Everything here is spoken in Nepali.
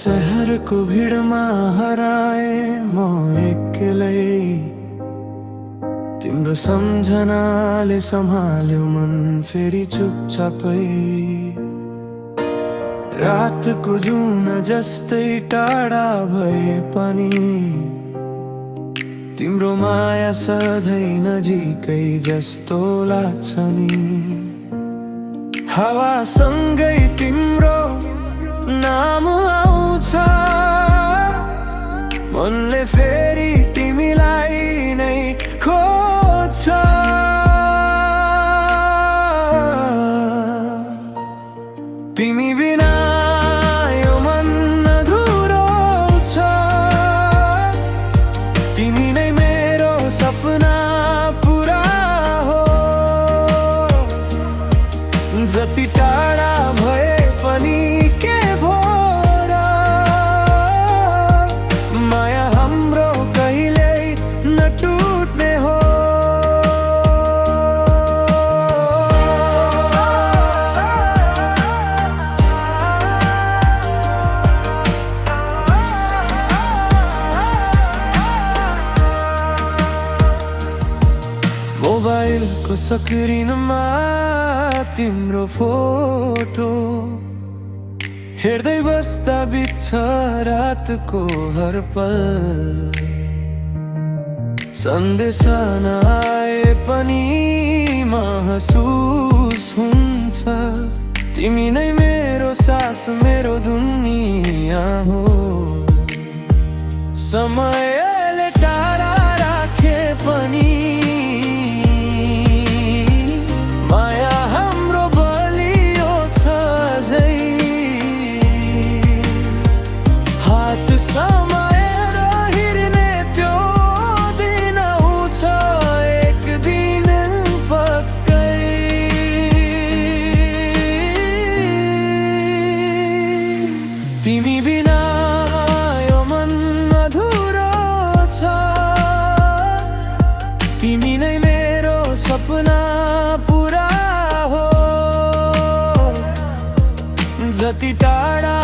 शहरको भिडमा हराए म एक्लै। तिम्रो सम्झनाले सम्हाल्यो मन फेरि चुपचापै। रातको जुन जस्तै टाढा भए पनि तिम्रो माया सधैँ नजिकै जस्तो लाग्छ नि। हावासँगै तिम्रो नाम आउँछ, मनले फेरि तिमीलाई नै खोज्छ। तिमी बिना यो मन अधुरो छ, तिमी नै मेरो सपना पुरा हो। जति टाढा भए पनि के भो र, माया हाम्रो कहिल्यै नटुट्ने हो। मोबाइलको स्क्रिनमा तिम्रो फोटो हेर्दै बस्दा बित्छ रातको हर पल। सन्देश नआए पनि महसुस हुन्छ, तिमी नै मेरो सास मेरो दुनिया हो। समयले टाढा राखे पनि माया हाम्रो बलियो छ झै। हात समाएर हिँड्ने त्यो दिन आउँछ एक दिन पक्कै। तिमी बिना यो मन अधुरो छ, तिमी नै मेरो सपना पुरा हो। जति टाढा